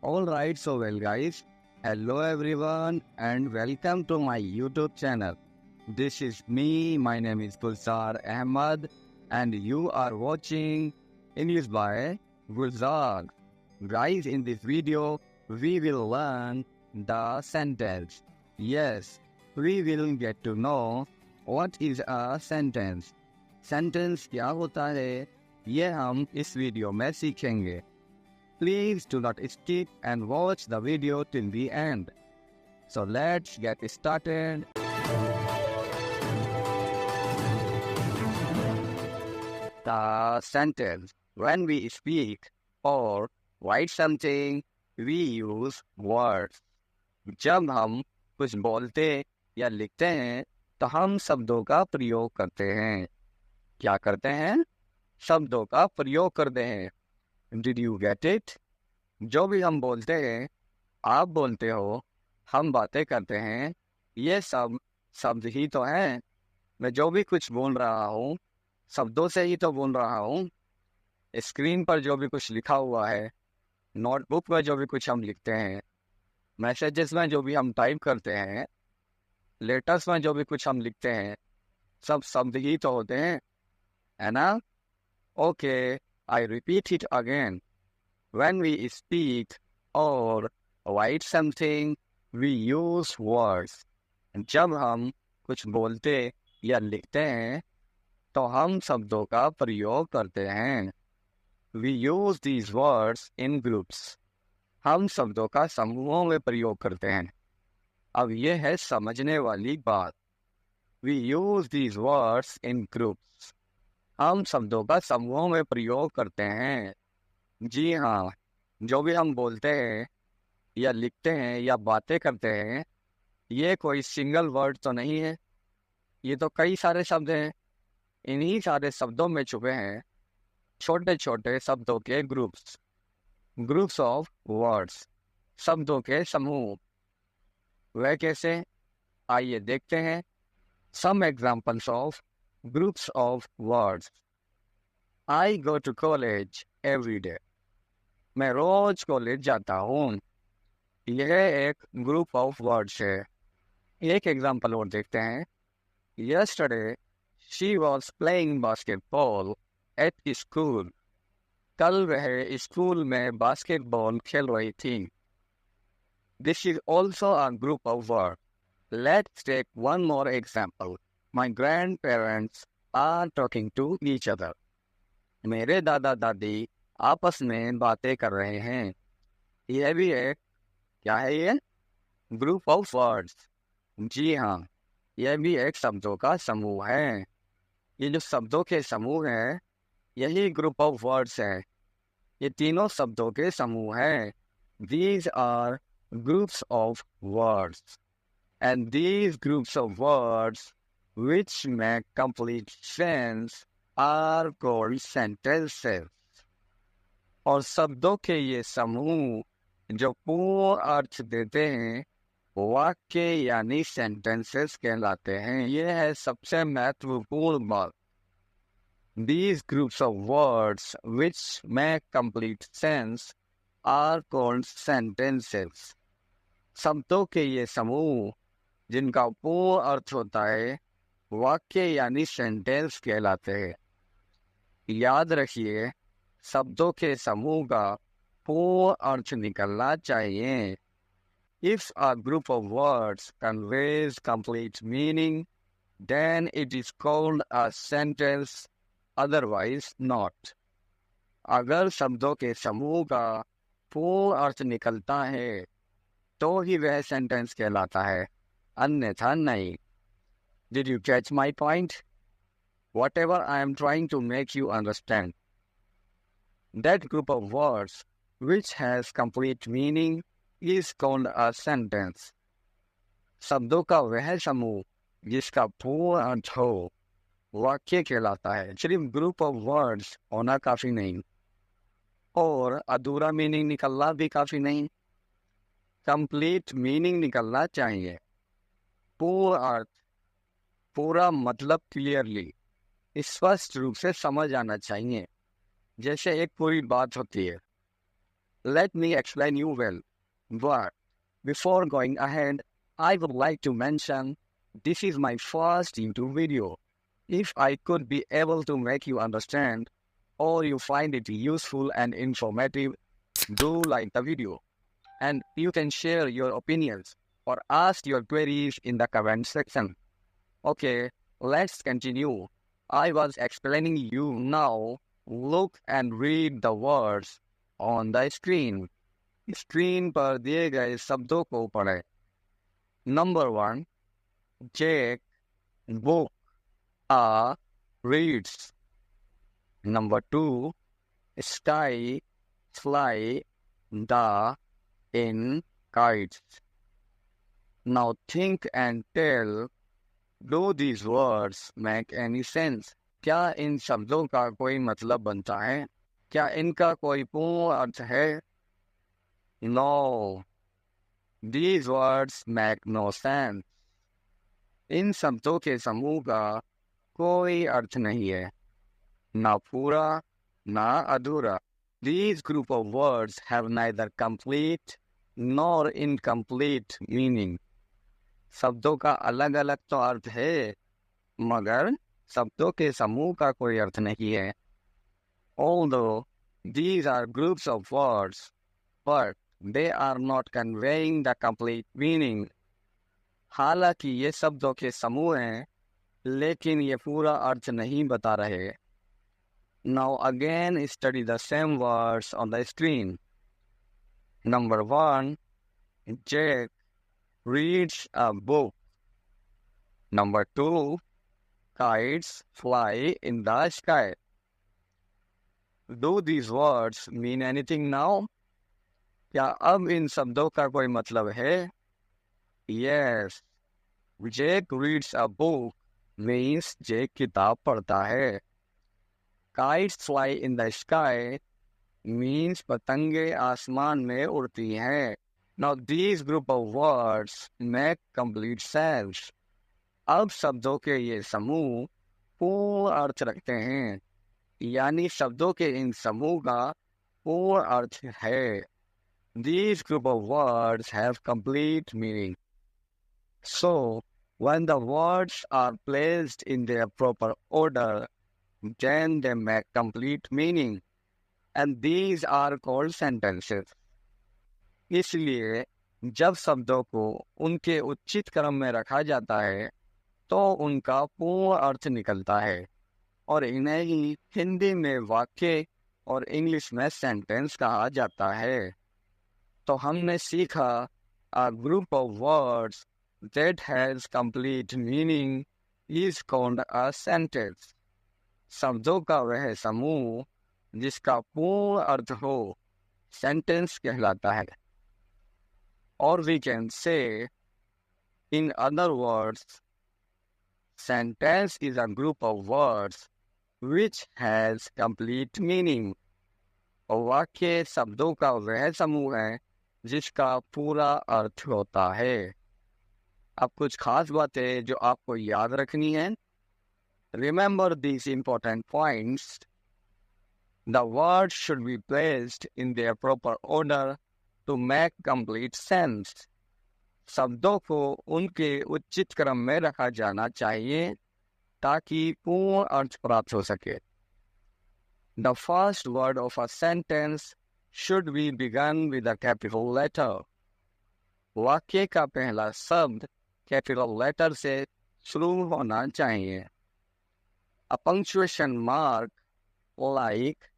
Alright, so well guys, hello everyone and welcome to my YouTube channel. This is me, my name is Gulzar Ahmad and you are watching English by Gulzar. Guys, in this video, we will learn the sentence. Yes, we will get to know what is a sentence. Sentence क्या होता है, ये हम इस video में सीखेंगे. Please do not skip and watch the video till the end. So let's get started. The sentence. When we speak or write something, we use words. जब हम कुछ बोलते या लिखते हैं तो हम शब्दों का प्रयोग करते हैं. क्या करते हैं? शब्दों का प्रयोग करते हैं. Did you get it? जो भी हम बोलते हैं, आप बोलते हो, हम बातें करते हैं, ये सब शब्द ही तो हैं. मैं जो भी कुछ बोल रहा हूँ, शब्दों से ही तो बोल रहा हूँ. स्क्रीन पर जो भी कुछ लिखा हुआ है, नोटबुक में जो भी कुछ हम लिखते हैं, मैसेजेस में जो भी हम टाइप करते हैं, लेटर्स में जो भी कुछ हम लिखते हैं, सब शब्द ही तो होते हैं, है ना? Okay, I repeat it again. When we speak or write something, we use words. जब हम कुछ बोलते या लिखते हैं, तो हम शब्दों का प्रयोग करते हैं. We use these words in groups. हम शब्दों का समूहों में प्रयोग करते हैं. अब ये है समझने वाली बात. We use these words in groups. हम शब्दों का समूहों में प्रयोग करते हैं. जी हाँ, जो भी हम बोलते हैं या लिखते हैं या बातें करते हैं, ये कोई सिंगल वर्ड तो नहीं है. ये तो कई सारे शब्द हैं. इन्हीं सारे शब्दों में छुपे हैं छोटे छोटे शब्दों के ग्रुप्स ऑफ वर्ड्स, शब्दों के समूह. वह कैसे? आइए देखते हैं. Some examples of groups of words. I go to college every day. मैं रोज कॉलेज जाता हूँ. यह एक ग्रुप ऑफ वर्ड्स है. एक एग्जाम्पल और देखते हैं. Yesterday, she was playing basketball at school. कल वह स्कूल में बास्केटबॉल खेल रही थी. This is also a group of words. Let's take one more example. My grandparents are talking to each other. मेरे दादा दादी आपस में बातें कर रहे हैं. यह भी एक क्या है? ये ग्रुप ऑफ वर्ड्स. जी हाँ, यह भी एक शब्दों का समूह है. ये जो शब्दों के समूह हैं, यही ग्रुप ऑफ वर्ड्स है. ये तीनों शब्दों के समूह हैं. These are groups of words. And these groups of words which make complete sense are called sentences. और शब्दों के ये समूह जो पूर्ण अर्थ देते हैं, वाक्य यानी सेंटेंसेस कहलाते हैं. यह है सबसे महत्वपूर्ण बात. These groups of words which make complete sense are called sentences. शब्दों के ये समूह जिनका पूर्ण अर्थ होता है, वाक्य यानी सेंटेंस कहलाते हैं. याद रखिए, शब्दों के समूह का पूर्ण अर्थ निकलना चाहिए. If a group of words conveys complete meaning, then it is called a sentence, otherwise not. अगर शब्दों के समूह का पूर्ण अर्थ निकलता है, तो ही वह सेंटेंस कहलाता है, अन्यथा नहीं. Did you catch my point? Whatever I am trying to make you understand. That group of words which has complete meaning is called a sentence. शब्दों का वह समूह जिसका पूर्ण अर्थ हो, वाक्य कहलाता है. सिर्फ ग्रुप ऑफ वर्ड्स होना काफी नहीं, और अधूरा मीनिंग निकलना भी काफी नहीं. कंप्लीट मीनिंग निकलना चाहिए. पूर्ण अर्थ, पूरा मतलब क्लियरली, स्पष्ट रूप से समझ आना चाहिए. जैसे एक पूरी बात होती है. Let me explain you well. But before going ahead, I would like to mention this is my first YouTube video. If I could be able to make you understand or you find it useful and informative, do like the video. And you can share your opinions or ask your queries in the comment section. Okay, let's continue. I was explaining you now. Look and read the words on the screen. Screen पर दिए गए शब्दों को पढ़ें. Number 1, Jake, book, a, reads. Number 2, sky, fly, the, in, kites. Now think and tell, do these words make any sense? क्या इन शब्दों का कोई मतलब बनता है? क्या इनका कोई पूर्ण अर्थ है? No, these words make no sense. इन शब्दों के समूह का कोई अर्थ नहीं है, ना पूरा ना अधूरा. These group of words have neither complete nor incomplete meaning. शब्दों का अलग अलग तो अर्थ है, मगर शब्दों के समूह का कोई अर्थ नहीं है. Although these are groups of words, but they are not conveying the complete meaning. हालांकि ये शब्दों के समूह हैं, लेकिन ये पूरा अर्थ नहीं बता रहे. Now again study the same words on the screen. Number 1, Jake reads a book. Number 2, kites fly in the sky. Do these words mean anything now? क्या अब इन शब्दों का कोई मतलब है? Yes. Jake reads a book means Jake किताब पढ़ता है. Kites fly in the sky means पतंगे आसमान में उड़ती हैं. Now these group of words make complete sense. अब शब्दों के ये समूह पूर्ण अर्थ रखते हैं, यानी शब्दों के इन समूह का पूर्ण अर्थ है. These group of words have complete meaning. So, when the words are placed in their proper order, then they make complete meaning. And these are called sentences. इसलिए जब शब्दों को उनके उचित क्रम में रखा जाता है, तो उनका पूर्ण अर्थ निकलता है, और इन्हें ही हिंदी में वाक्य और इंग्लिश में सेंटेंस कहा जाता है. तो हमने सीखा a group of words that has complete meaning is called a sentence. शब्दों का वह समूह जिसका पूर्ण अर्थ हो, सेंटेंस कहलाता है. Or we can say, in other words, sentence is a group of words which has complete meaning. वाक्य शब्दों का वह समूह है जिसका पूरा अर्थ होता है. अब कुछ खास बातें जो आपको याद रखनी है. Remember these important points. The words should be placed in their proper order to make complete sense. शब्दों को उनके उचित क्रम में रखा जाना चाहिए ताकि पूर्ण अर्थ प्राप्त हो सके. The first word of a sentence should be begun with a capital letter. वाक्य का पहला शब्द कैपिटल लेटर से शुरू होना चाहिए. A punctuation mark like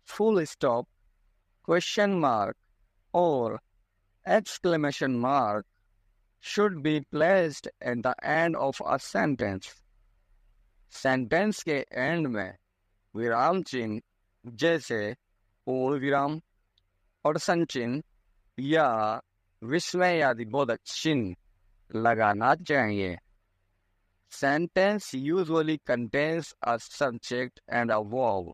full stop, question mark or exclamation mark should be placed at the end of a sentence. Sentence के and में विराम चिन्ह जैसे पूर्ण विराम और संचिन्ह या विस्मयादिबोधक चिन्ह लगाना चाहिए. Sentence usually contains a subject and a verb.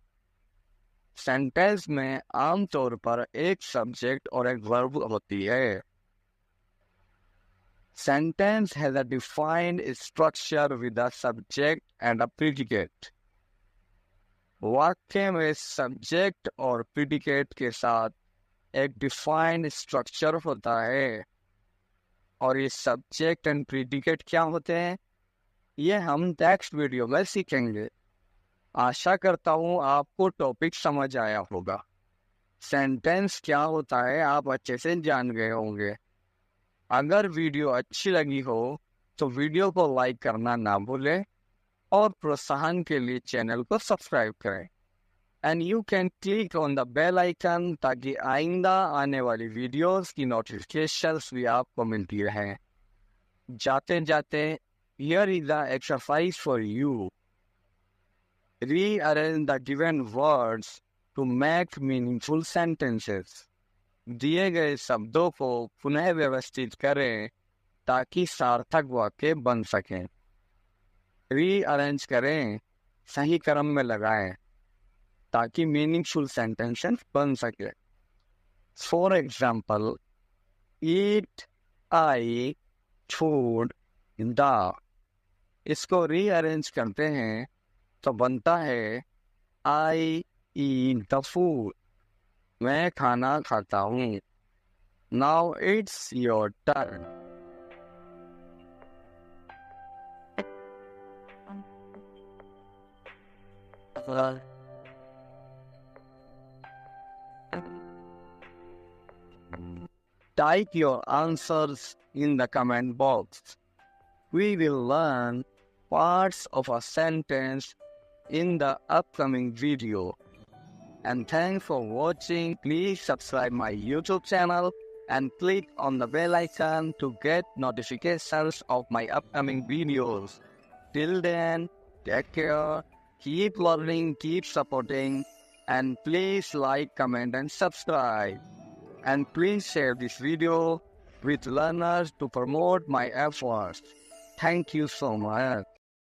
Sentence में आमतौर पर एक सब्जेक्ट और एक वर्ब होती है. Sentence has a defined structure with a subject and a predicate. वाक्य में सब्जेक्ट और प्रिडिकेट के साथ एक डिफाइंड स्ट्रक्चर होता है, और ये सब्जेक्ट एंड प्रीडिकेट क्या होते हैं ये हम नेक्स्ट वीडियो में सीखेंगे। आशा करता हूँ आपको टॉपिक समझ आया होगा। सेंटेंस क्या होता है आप अच्छे से जान गए होंगे। अगर वीडियो अच्छी लगी हो तो वीडियो को लाइक करना ना भूलें और प्रोत्साहन के लिए चैनल को सब्सक्राइब करें। And you can click on the bell icon ताकि आइंदा आने वाली वीडियोस की नोटिफिकेशंस भी आपको मिलती रहें। जाते जाते here is the exercise for you. Rearrange the given words to make meaningful sentences. दिए गए शब्दों को पुनः व्यवस्थित करें ताकि सार्थक वाक्य बन सकें। रीअरेंज करें, सही क्रम में लगाएं ताकि मीनिंगफुल सेंटेंसेस बन सके। For example, eat, I, food, the. इसको रीअरेंज करते हैं तो बनता है आई ईट द फूड। मैं खाना खाता हूँ। Now it's your turn. Type your answers in the comment box. We will learn parts of a sentence in the upcoming video. And thanks for watching. Please subscribe my YouTube channel and click on the bell icon to get notifications of my upcoming videos. Till then, take care, keep learning, keep supporting, and please like, comment, and subscribe. And please share this video with learners to promote my efforts. Thank you so much.